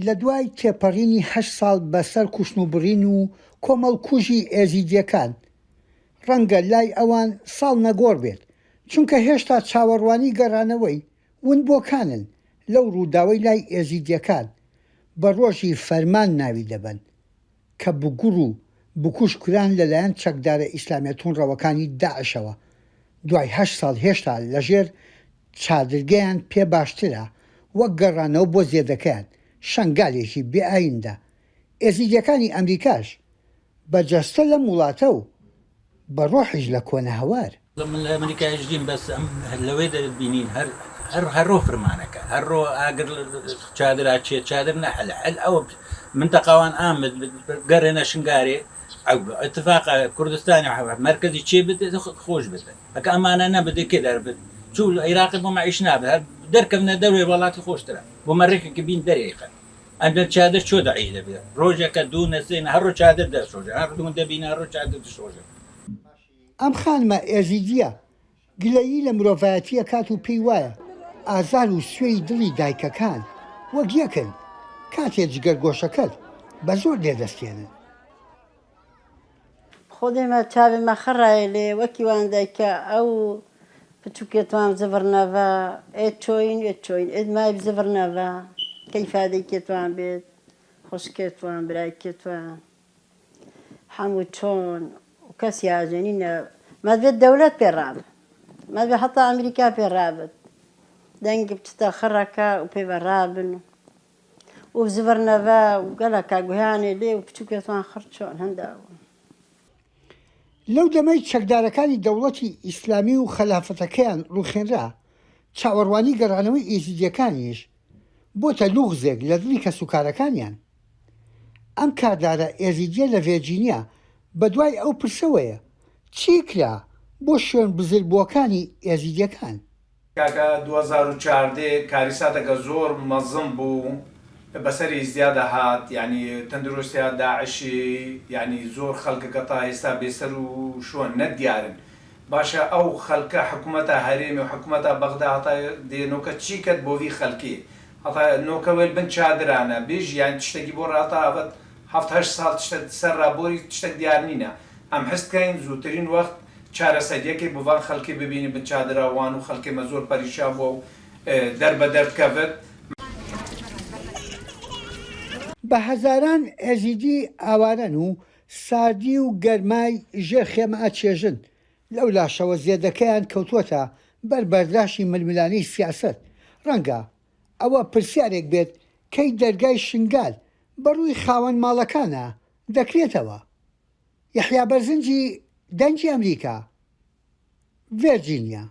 لە دوای تێپەڕینی 8 ساڵ بەسەر کوشتن و بڕین و کۆمەڵکوژی ئێزیدیەکان ڕەنگە لای ئەوان ساڵ نەگۆڕ بێت، چونکە هێشتا چاوەڕوانی گەڕانەوەی ونبۆکانن لەو ڕووداوەی لای ئێزیدیەکان بە ڕۆژی فەرمان ناوی دەبن کە بگوڕ و بکوژکران لەلایەن چەکدارە ئیسلامیەتونڕەوەکانی داعشەوە. دوای 8 ساڵ هێشتا لەژێر چادرگەیان پێ باشترە وەک گەڕانەوە بۆ زێدەکەیان شەنگالێکی بێئایندا. ئێزیدیەکانی ئەمریکاش بەجەستە لەم وڵاتە و بە ڕۆحیش لە کۆنە هەوار. من لە ئەمریکایش دیم بەس لەوەی دەبینین هەرڕۆ فرمانەکە هەرڕۆ ئاگر چادرا چێت چادر نەحل ئەوە منتەقاوان ئامد گەڕێنە شنگارێ اتفاقا کوردستانی مرکزی چێ بدێت خۆش بدە ئەکە ئەمانە نەبدە کێ دەربێت چوو عێراقی بۆ معیش نابێت هەر دەرکەونە دەروێ وڵاتی خۆشترە بۆ مەڕێکێکی بین دەرێخن ئەمە چادر چۆ دەعی دەبێت ڕۆژێکە دوو نەسێنە هەرڕۆ چادر دەشۆژە هەر دوون دەبینە هەرڕۆ چادر دەشۆژە. ئەم خانمە ئێزیدیە گلەیی لە مرۆڤایەتیە کات و پێی وایە ئازار و سوێی دڵی دایکەکان وەک یەکن کاتێ جگەرگۆشەکەت بە زۆر لێدەستێنن. خۆدێمە چاوێمە خڕایە لێ وەکی وان دایکە ئەو بچووکێتوان زڤڕنەڤە ئێت چۆین ئێت چۆین ئێت مای بزڤڕنەڤە کەیفادەیکێتوان بێت خوشکێتوان برایکێتوان هەموو چۆن کەسی ئاژێنینە مەدبێت دەولەت پێڕابێت مەدبێت هەتا ئەمریکا پێڕابێت دەنگی بچتە خڕەکە و پێ بەڕابن و زڤڕنەڤە و گەلەکە گویانێ لێ و بچووکێتوان خڕ چۆن هەنداوە. لەو دەمەی چەکدارەکانی دەوڵەتی ئیسلامی و خەلافەتەکەیان ڕووخێنرا چاوەڕوانی گەڕانەوەی ئێزیدیەکانیش بۆتە لوغزێک لە دڵی کەسوکارەکانیان. ئەم کاردارە ئێزیدیە لە ڤێرجینیا بە دوای ئەو پرسەوەیە چی کرا بۆ شوێن بزربووەکانی ئێزیدیەکان. کاکە 2014 کاریساتەکە زۆر مەزم بوو بەسەری زیادە هات ینی تەندروستیا داعشی ینی زۆر خەڵکەکە تا ئێستا بێسەر و شۆن نەدیارن باشە ئەو خەڵکە حکوومەتە هەرێمی و حکوومەتە بەغدا هەتا دێنۆکە چی کرد بۆوی خەڵکی هەتا نۆکەوەل بن چادرانە بێژ یان تشتێکی بۆ ڕاتاوەت 7 ساڵ سەر ڕابۆری تشتێک دیار نینە ئەم هەستکەین زووترین وەخت چارەسەریەکی بوان خەڵکی ببینی بن چادراوان و خەڵکێمە زۆر پەریشان بۆ و دەربە دەرکەوت. بە هەزاران ئێزیدی ئاوارەن و ساردی و گەرمای ژێر خێمە ئاچێژن لەو لاشەوە زێدەکەیان کەوتووەتە بەر بەرداشی ململانەی سیاسەت. ڕەنگە ئەوە پرسیارێک بێت کەی دەرگای شنگال بەڕووی خاوەن ماڵەکانە دەکرێتەوە. یەحیا بەرزنجی دەنگی ئەمریکا، ڤێرجینیا.